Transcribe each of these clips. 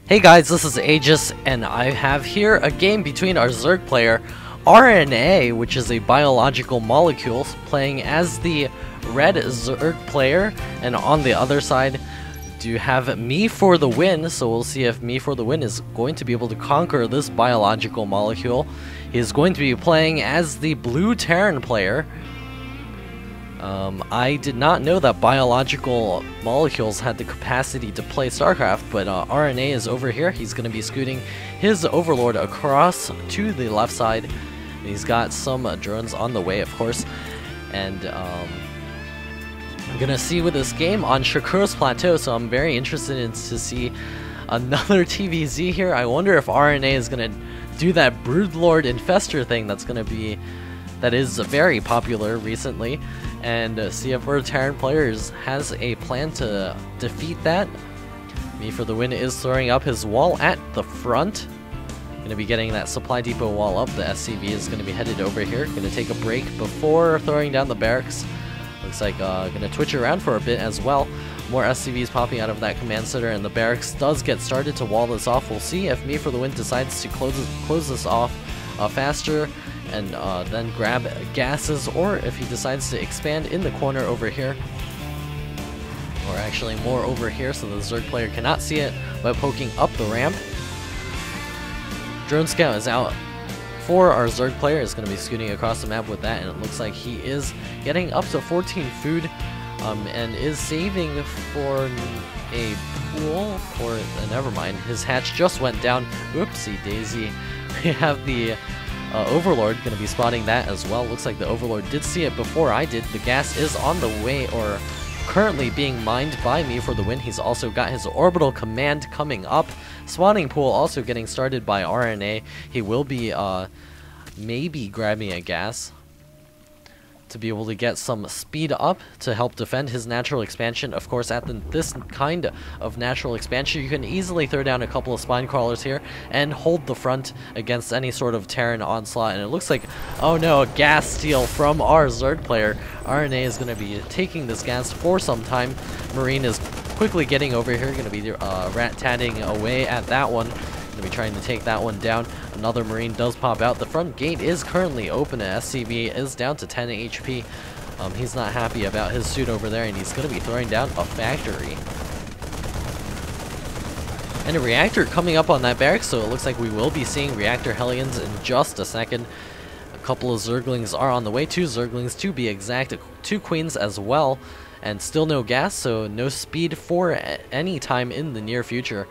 Hey guys, this is Aegis, and I have here a game between our Zerg player, RNA, which is a biological molecule, playing as the red Zerg player, and on the other side, you have meFTW, so we'll see if meFTW is going to be able to conquer this biological molecule. He's going to be playing as the blue Terran player. I did not know that biological molecules had the capacity to play StarCraft, but RNA is over here. He's going to be scooting his Overlord across to the left side. He's got some drones on the way, of course, and I'm going to see with this game on Shakur's Plateau, so I'm very interested to see another TVZ here. I wonder if RNA is going to do that Broodlord Infestor thing that is very popular recently, and see if our Terran players has a plan to defeat that. meFTW is throwing up his wall at the front. Going to be getting that supply depot wall up. The SCV is going to be headed over here. Going to take a break before throwing down the barracks. Looks like going to twitch around for a bit as well. More SCVs popping out of that command center, and the barracks does get started to wall this off. We'll see if meFTW decides to close this off faster and then grab gases, or if he decides to expand in the corner over here, or actually more over here so the Zerg player cannot see it by poking up the ramp. Drone Scout is out for our Zerg player, is going to be scooting across the map with that, and it looks like he is getting up to 14 food and is saving for a pool, or never mind, his hatch just went down. Oopsie daisy. We have the Overlord going to be spotting that as well. Looks like the Overlord did see it before I did. The gas is on the way, or currently being mined by meFTW. He's also got his orbital command coming up. Spawning pool also getting started by RNA. He will be maybe grabbing a gas to be able to get some speed up to help defend his natural expansion. Of course, at this kind of natural expansion, you can easily throw down a couple of spine crawlers here and hold the front against any sort of Terran onslaught. And it looks like, oh no, a gas steal from our Zerg player. RNA is going to be taking this gas for some time. Marine is quickly getting over here, going to be rat-tatting away at that one. Going to be trying to take that one down. Another Marine does pop out. The front gate is currently open, and SCV is down to 10 HP. He's not happy about his suit over there, and he's going to be throwing down a factory. And a reactor coming up on that barracks, so it looks like we will be seeing reactor Hellions in just a second. A couple of Zerglings are on the way. 2 Zerglings to be exact. 2 Queens as well. And still no gas, so no speed for any time in the near future.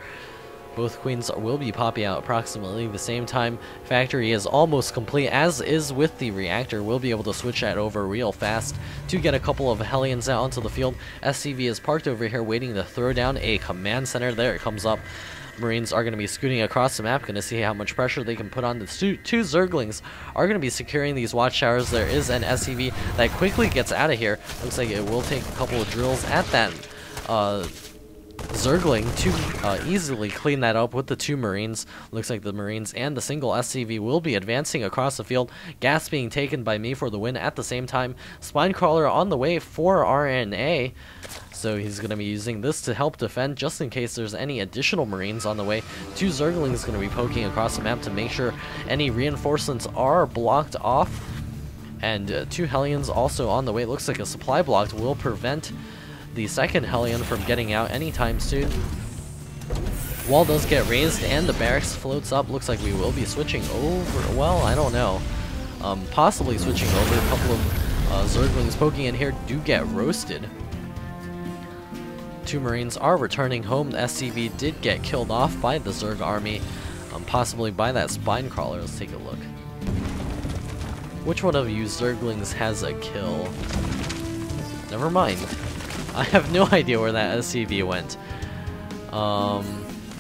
Both Queens will be popping out approximately the same time. Factory is almost complete, as is with the reactor. We'll be able to switch that over real fast to get a couple of Hellions out onto the field. SCV is parked over here waiting to throw down a command center. There it comes up. Marines are going to be scooting across the map, going to see how much pressure they can put on. The two Zerglings are going to be securing these watchtowers. There is an SCV that quickly gets out of here. Looks like it will take a couple of drills at that Zergling to easily clean that up with the 2 Marines. Looks like the Marines and the single SCV will be advancing across the field. Gas being taken by meFTW at the same time. Spinecrawler on the way for RNA. So he's going to be using this to help defend just in case there's any additional Marines on the way. 2 Zerglings going to be poking across the map to make sure any reinforcements are blocked off. And 2 Hellions also on the way. Looks like a supply block will prevent the second Hellion from getting out anytime soon. Wall does get raised and the barracks floats up. Looks like we will be switching over. Well, I don't know. Possibly switching over. A couple of Zerglings poking in here do get roasted. 2 Marines are returning home. The SCV did get killed off by the Zerg army, possibly by that spine crawler. Let's take a look. Which one of you Zerglings has a kill? Never mind. I have no idea where that SCV went.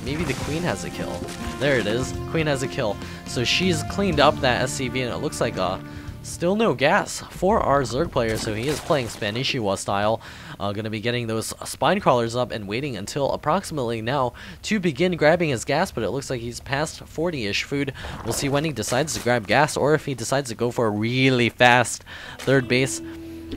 Maybe the Queen has a kill. There it is. Queen has a kill. So she's cleaned up that SCV, and it looks like still no gas for our Zerg player, so he is playing Spanishiwa style. Going to be getting those spine crawlers up and waiting until approximately now to begin grabbing his gas, but it looks like he's past 40-ish food. We'll see when he decides to grab gas, or if he decides to go for a really fast third base.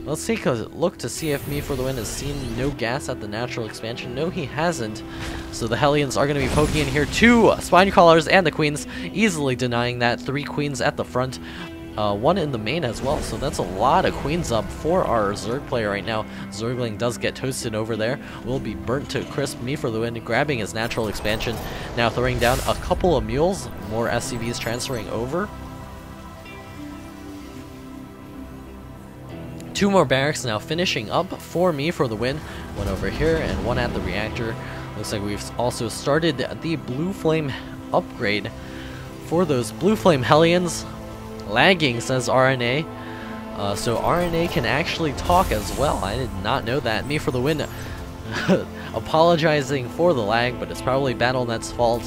Let's take a look to see if meFTW has seen no gas at the natural expansion. No, he hasn't. So the Hellions are going to be poking in here. 2 Spine Crawlers and the Queens, easily denying that. 3 Queens at the front. 1 in the main as well, so that's a lot of Queens up for our Zerg player right now. Zergling does get toasted over there, will be burnt to a crisp. meFTW grabbing his natural expansion, now throwing down a couple of mules, more SCVs transferring over. 2 more barracks now finishing up for meFTW. 1 over here and 1 at the reactor. Looks like we've also started the Blue Flame upgrade for those Blue Flame Hellions. Lagging, says RNA. So RNA can actually talk as well. I did not know that. meFTW apologizing for the lag, but it's probably Battle.net's fault.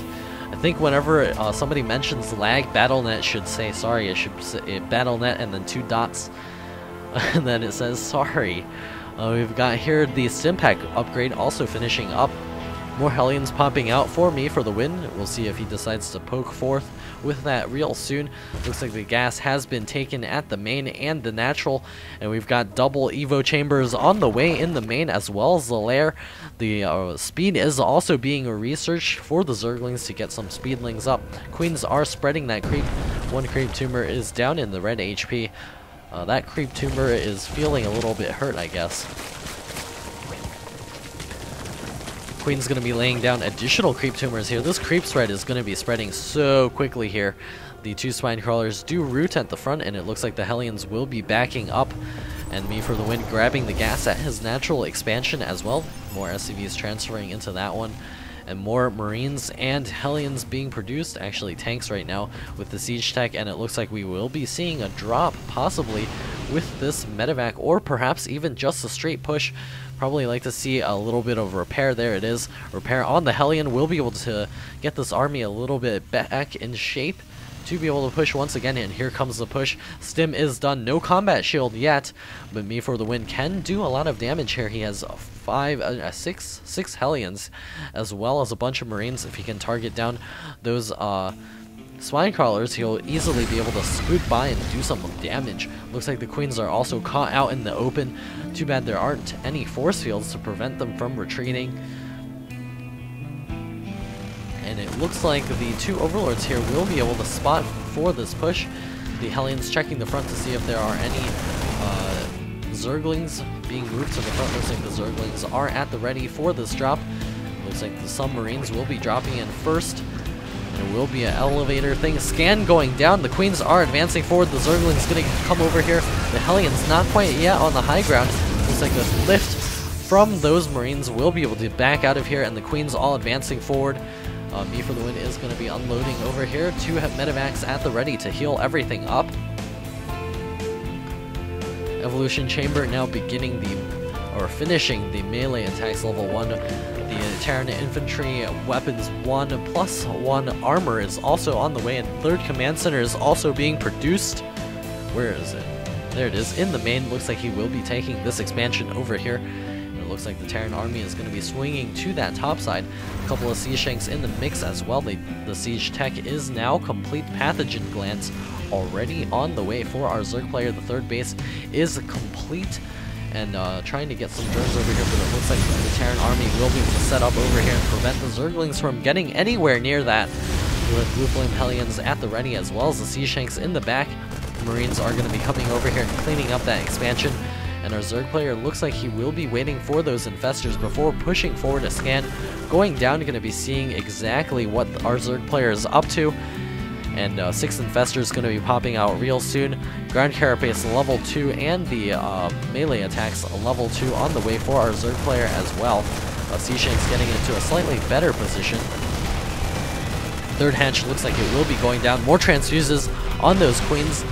I think whenever somebody mentions lag, Battle.net should say sorry. It should say Battle.net and then 2 dots. And then it says sorry. We've got here the Stimpack upgrade also finishing up. More Hellions popping out for meFTW. We'll see if he decides to poke forth with that real soon. Looks like the gas has been taken at the main and the natural, and we've got double Evo chambers on the way in the main as well as the lair. The speed is also being researched for the Zerglings to get some speedlings up. Queens are spreading that creep. 1 creep tumor is down in the red HP. That creep tumor is feeling a little bit hurt, I guess. Queen's going to be laying down additional creep tumors here. This creep spread is going to be spreading so quickly here. The 2 Spine Crawlers do root at the front, and it looks like the Hellions will be backing up. And meFTW grabbing the gas at his natural expansion as well. More SCVs transferring into that one. And more Marines and Hellions being produced. Actually, tanks right now with the Siege Tech. And it looks like we will be seeing a drop, possibly, with this medevac. Or perhaps even just a straight push. Probably like to see a little bit of repair. There it is. Repair on the Hellion. Will be able to get this army a little bit back in shape to be able to push once again. And here comes the push. Stim is done. No combat shield yet, but meFTW can do a lot of damage here. He has 6 Hellions as well as a bunch of Marines. If he can target down those Spine Crawlers, he'll easily be able to scoot by and do some damage. Looks like the Queens are also caught out in the open. Too bad there aren't any force fields to prevent them from retreating. And it looks like the 2 Overlords here will be able to spot for this push. The Hellions checking the front to see if there are any Zerglings being moved to the front. Looks like the Zerglings are at the ready for this drop. Looks like the submarines will be dropping in first. There will be an elevator thing. Scan going down. The Queens are advancing forward. The Zergling's going to come over here. The Hellions not quite yet on the high ground. Looks like the lift from those Marines will be able to back out of here, and the Queens all advancing forward. meFTW is going to be unloading over here. 2 medevacs at the ready to heal everything up. Evolution Chamber now beginning finishing the melee attacks level 1. The Terran Infantry Weapons 1 plus 1 armor is also on the way, and 3rd Command Center is also being produced. Where is it? There it is, in the main. Looks like he will be taking this expansion over here. And it looks like the Terran army is going to be swinging to that top side. A couple of Siege Shanks in the mix as well. The Siege Tech is now complete. Pathogen Glands already on the way for our Zerg player. The 3rd base is complete. And trying to get some drones over here, but it looks like the Terran army will be able to set up over here and prevent the Zerglings from getting anywhere near that. With Blue Flame Hellions at the ready, as well as the Sea Shanks in the back. Marines are going to be coming over here and cleaning up that expansion. And our Zerg player looks like he will be waiting for those infestors before pushing forward a scan. Going down, going to be seeing exactly what our Zerg player is up to. And 6 infestors going to be popping out real soon. Ground Carapace level 2 and the melee attacks level 2 on the way for our Zerg player as well. Sea Shank's getting into a slightly better position. 3rd hatch looks like it will be going down. More transfuses on those Queens.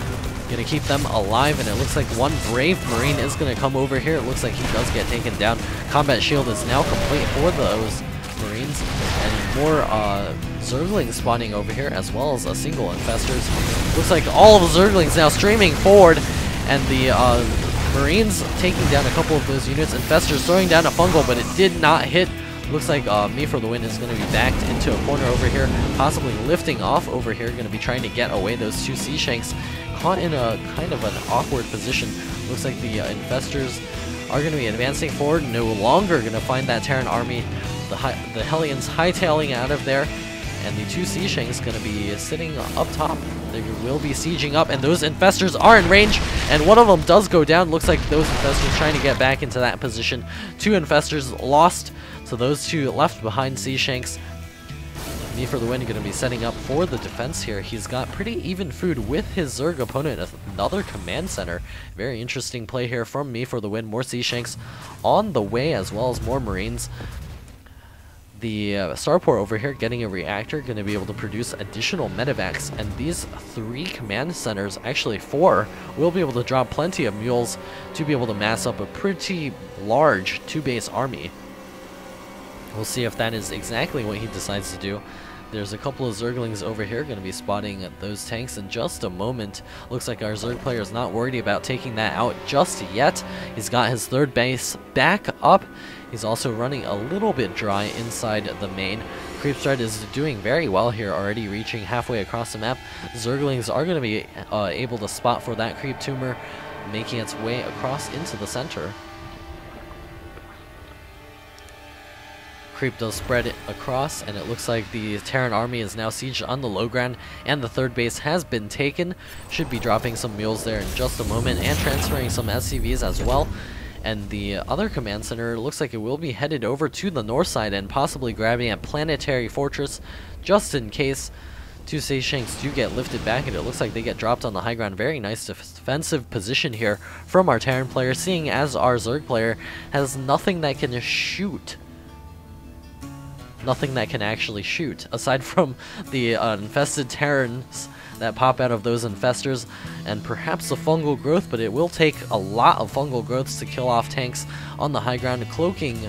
Going to keep them alive, and it looks like 1 brave Marine is going to come over here. It looks like he does get taken down. Combat shield is now complete for those Marines, and more Zerglings spawning over here, as well as a single infestors. Looks like all of the Zerglings now streaming forward, and the Marines taking down a couple of those units. Infestors throwing down a fungal, but it did not hit. Looks like meFTW is going to be backed into a corner over here, possibly lifting off over here. Going to be trying to get away those 2 Sea Shanks, caught in a kind of an awkward position. Looks like the Infestors are going to be advancing forward, no longer going to find that Terran army. The Hellions hightailing out of there, and the two Sea Shanks going to be sitting up top. They will be sieging up, and those Infestors are in range, and one of them does go down. Looks like those Infestors trying to get back into that position. Two Infestors lost, so those two left behind Sea Shanks. meFTW going to be setting up for the defense here. He's got pretty even food with his Zerg opponent. Another command center. Very interesting play here from meFTW. More Sea Shanks on the way, as well as more Marines. The Starport over here getting a reactor, going to be able to produce additional medevacs, and these 3 command centers, actually 4, will be able to drop plenty of mules to be able to mass up a pretty large 2-base army. We'll see if that is exactly what he decides to do. There's a couple of Zerglings over here going to be spotting those tanks in just a moment. Looks like our Zerg player is not worried about taking that out just yet. He's got his 3rd base back up. He's also running a little bit dry inside the main. Creep Thread is doing very well here, already reaching halfway across the map. Zerglings are going to be able to spot for that Creep Tumor, making its way across into the center. Creep does spread it across, and it looks like the Terran army is now sieged on the low ground, and the 3rd base has been taken. Should be dropping some mules there in just a moment, and transferring some SCVs as well. And the other command center looks like it will be headed over to the north side and possibly grabbing a planetary fortress just in case. 2 Sea Shanks do get lifted back, and it looks like they get dropped on the high ground. Very nice defensive position here from our Terran player, seeing as our Zerg player has nothing that can shoot. Nothing that can actually shoot, aside from the infested Terrans that pop out of those Infestors, and perhaps the fungal growth, but it will take a lot of fungal growths to kill off tanks on the high ground. Cloaking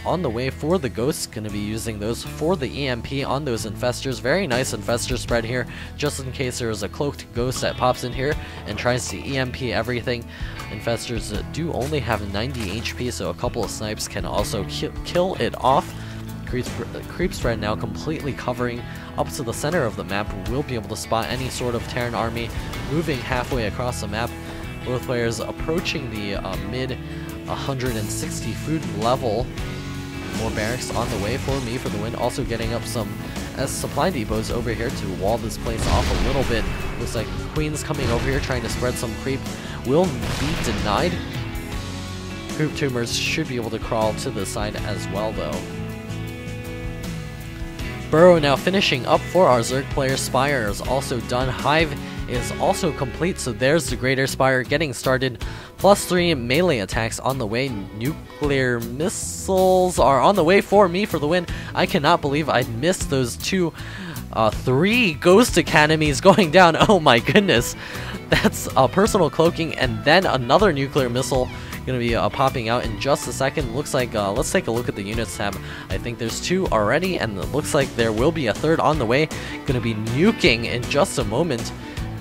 on the way for the Ghosts, going to be using those for the EMP on those Infestors. Very nice Infestor spread here, just in case there is a cloaked Ghost that pops in here and tries to EMP everything. Infestors do only have 90 HP, so a couple of snipes can also kill it off. Creep Spread now completely covering up to the center of the map. We'll be able to spot any sort of Terran army moving halfway across the map. Both players approaching the mid 160 food level. More barracks on the way for meFTW. Also getting up some supply depots over here to wall this place off a little bit. Looks like Queen's coming over here trying to spread some creep. Will be denied. Creep Tumors should be able to crawl to the side as well, though. Burrow now finishing up for our Zerg player. Spire is also done. Hive is also complete, so there's the Greater Spire getting started. +3 melee attacks on the way. Nuclear missiles are on the way for meFTW. I cannot believe I missed those 3 Ghost Academies going down. Oh my goodness. That's personal cloaking, and then another nuclear missile going to be popping out in just a second. Looks like, let's take a look at the units tab. I think there's 2 already, and it looks like there will be a 3rd on the way. Going to be nuking in just a moment.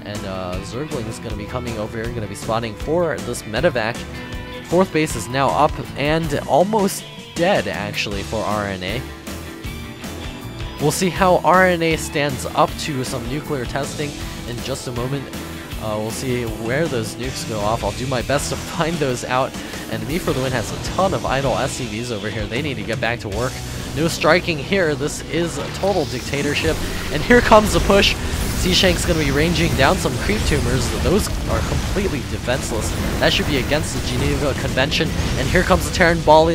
And Zergling is going to be coming over here, going to be spotting for this medevac. 4th base is now up and almost dead, actually, for RNA. We'll see how RNA stands up to some nuclear testing in just a moment. We'll see where those nukes go off. I'll do my best to find those out. And meFTW has a ton of idle SCVs over here. They need to get back to work. No striking here. This is a total dictatorship. And here comes the push. Sea Shank's going to be ranging down some Creep Tumors. Those are completely defenseless. That should be against the Geneva Convention. And here comes the Terran Ball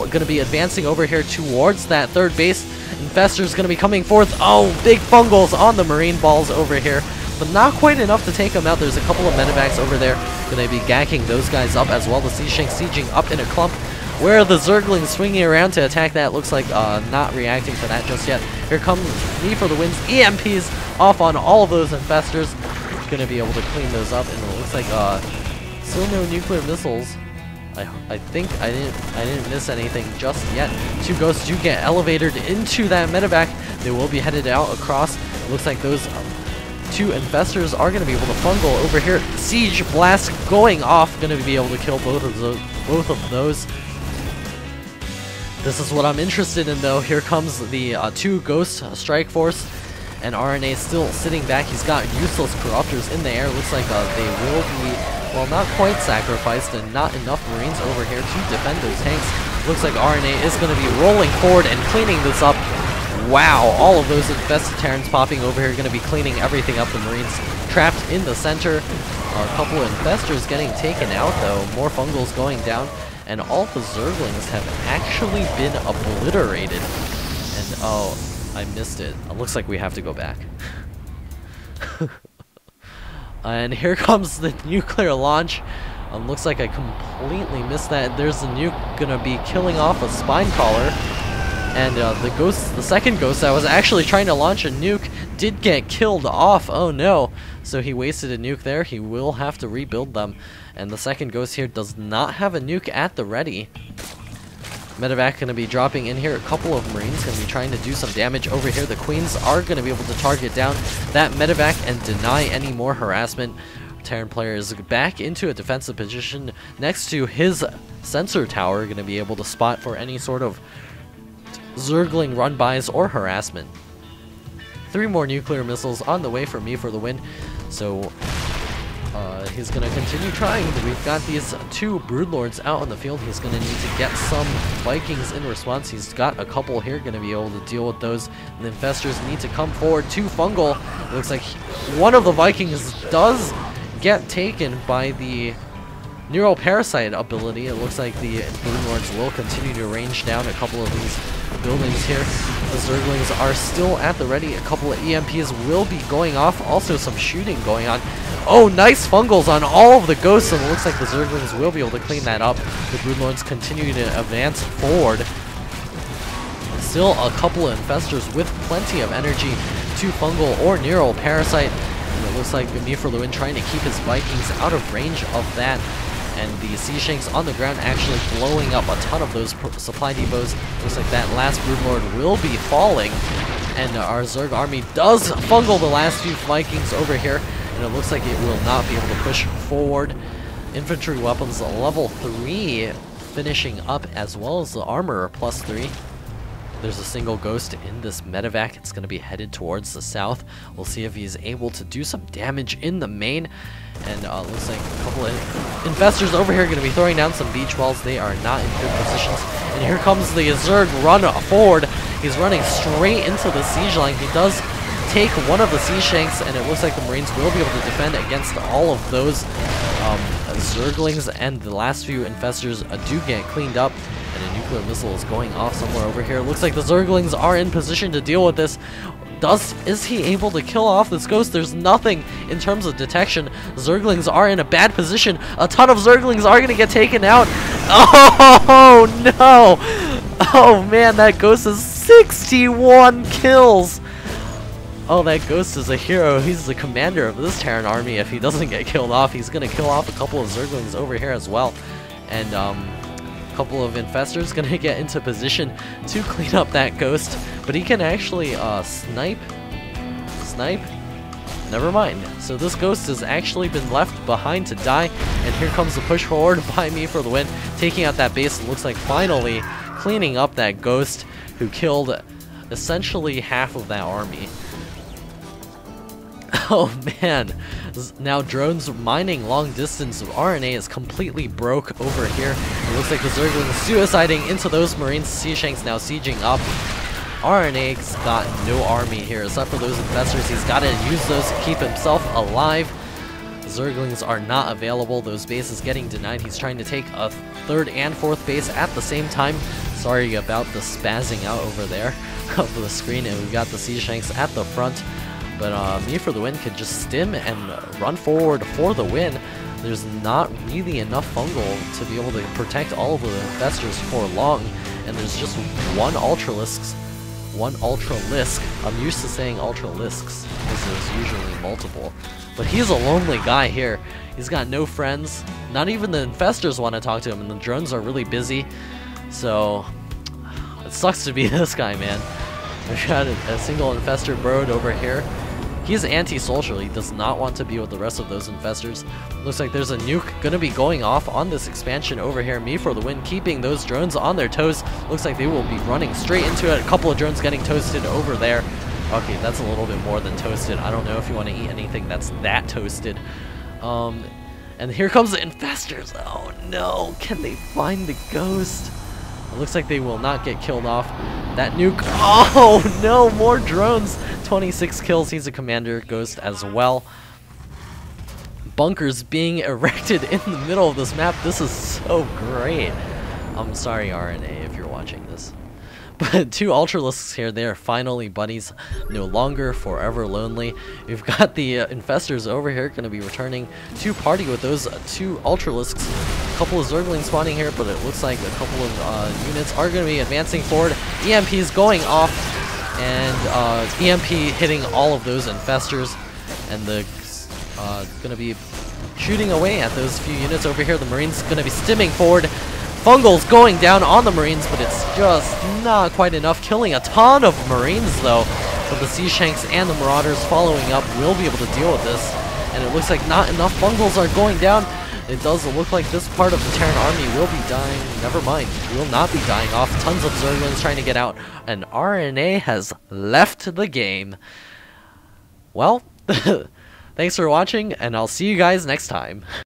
going to be advancing over here towards that 3rd base. Infestor's going to be coming forth. Oh, big fungals on the Marine Balls over here, but not quite enough to take them out. There's a couple of medevacs over there. Going to be gacking those guys up as well. The Sea Shank sieging up in a clump. Where the Zergling swinging around to attack that. Looks like not reacting to that just yet. Here comes meFTW. EMPs off on all of those Infestors. Going to be able to clean those up, and it looks like still no nuclear missiles. I think I didn't miss anything just yet. 2 Ghosts do get elevated into that medevac. They will be headed out across. It looks like those 2 Infestors are going to be able to fungal over here. Siege Blast going off. Going to be able to kill both of those. This is what I'm interested in, though. Here comes the 2 Ghost Strike Force. And RNA is still sitting back. He's got useless Corruptors in the air. Looks like they will be well, not quite sacrificed, and not enough Marines over here to defend those tanks. Looks like RNA is going to be rolling forward and cleaning this up. Wow, all of those infested Terrans popping over here, going to be cleaning everything up. The Marines trapped in the center. A couple of infestors getting taken out, though. More fungals going down. And all the Zerglings have actually been obliterated. And, oh, I missed it. It looks like we have to go back. And here comes the nuclear launch. Looks like I completely missed that. There's a nuke gonna be killing off a spine collar. And the second ghost that was actually trying to launch a nuke did get killed off. Oh no. So he wasted a nuke there. He will have to rebuild them. And the second ghost here does not have a nuke at the ready. Medevac going to be dropping in here. A couple of Marines going to be trying to do some damage over here. The Queens are going to be able to target down that Medevac and deny any more harassment. Terran player is back into a defensive position next to his sensor tower. Going to be able to spot for any sort of Zergling run-bys or harassment. 3 more nuclear missiles on the way for me for the win. So he's going to continue trying. We've got these 2 Broodlords out on the field. He's going to need to get some Vikings in response. He's got a couple here going to be able to deal with those. And the Infestors need to come forward. 2 Fungal. It looks like one of the Vikings does get taken by the Neural Parasite ability. It looks like the Broodlords will continue to range down a couple of these buildings here. The Zerglings are still at the ready. A couple of EMPs will be going off. Also some shooting going on. Oh, nice fungals on all of the ghosts, and it looks like the Zerglings will be able to clean that up. The Broodlords continue to advance forward. Still a couple of Infestors with plenty of energy. 2 Fungal or Neural Parasite. And it looks like meFTW trying to keep his Vikings out of range of that. And the Sea Shanks on the ground actually blowing up a ton of those supply depots. Looks like that last Broodlord will be falling. And our Zerg army does fungal the last few Vikings over here. And it looks like it will not be able to push forward. Infantry weapons level 3 finishing up, as well as the armor +3. There's a single ghost in this medevac. It's going to be headed towards the south. We'll see if he's able to do some damage in the main. And looks like a couple of Infestors over here are going to be throwing down some beach walls. They are not in good positions. And here comes the Zerg run forward. He's running straight into the siege line. He does take one of the Sea Shanks, and it looks like the Marines will be able to defend against all of those Zerglings, and the last few Infestors do get cleaned up. And a nuclear missile is going off somewhere over here. Looks like the Zerglings are in position to deal with this. Is he able to kill off this ghost? There's nothing in terms of detection. Zerglings are in a bad position. A ton of Zerglings are going to get taken out. Oh no! Oh man, that ghost is 61 kills. Oh, that ghost is a hero. He's the commander of this Terran army. If he doesn't get killed off, he's going to kill off a couple of Zerglings over here as well. And couple of Infestors gonna get into position to clean up that ghost, but he can actually snipe. Never mind. So this ghost has actually been left behind to die, and here comes the push forward by me for the win, taking out that base. It looks like finally cleaning up that ghost who killed essentially half of that army. Oh man, now drones mining long distance. RNA is completely broke over here. It looks like the Zerglings suiciding into those Marines. Sea Shanks now sieging up. RNA's got no army here except for those Infestors. He's got to use those to keep himself alive. Zerglings are not available. Those bases getting denied. He's trying to take a 3rd and 4th base at the same time. Sorry about the spazzing out over there of the screen. And we've got the Sea Shanks at the front. But meFTW can just stim and run forward for the win. There's not really enough fungal to be able to protect all of the Infestors for long. And there's just one Ultralisk. I'm used to saying Ultralisks because there's usually multiple. But he's a lonely guy here. He's got no friends. Not even the Infestors want to talk to him, and the drones are really busy. So it sucks to be this guy, man. We've got a single Infestor Brood over here. He's anti-social. He does not want to be with the rest of those Infestors. Looks like there's a nuke going to be going off on this expansion over here. meFTW, keeping those drones on their toes. Looks like they will be running straight into it. A couple of drones getting toasted over there. Okay, that's a little bit more than toasted. I don't know if you want to eat anything that's that toasted. And here comes the infestors. Oh no, can they find the ghost? It looks like they will not get killed off. That nuke, oh no, more drones. 26 kills, he's a commander ghost as well. Bunkers being erected in the middle of this map. This is so great. I'm sorry, RNA, if you're watching this. But 2 Ultralisks here, they are finally buddies, no longer forever lonely. We've got the infestors over here, going to be returning to party with those 2 Ultralisks. A couple of Zerglings spawning here, but it looks like a couple of units are going to be advancing forward. EMP is going off, and EMP hitting all of those infestors, and the going to be shooting away at those few units over here. The Marines going to be stimming forward. Fungal's going down on the Marines, but it's just not quite enough. Killing a ton of Marines, though. But the Sea Shanks and the Marauders following up will be able to deal with this. And it looks like not enough Fungals are going down. It does look like this part of the Terran army will be dying. Never mind, will not be dying off. Tons of Zerglings trying to get out. And RNA has left the game. Well, thanks for watching, and I'll see you guys next time.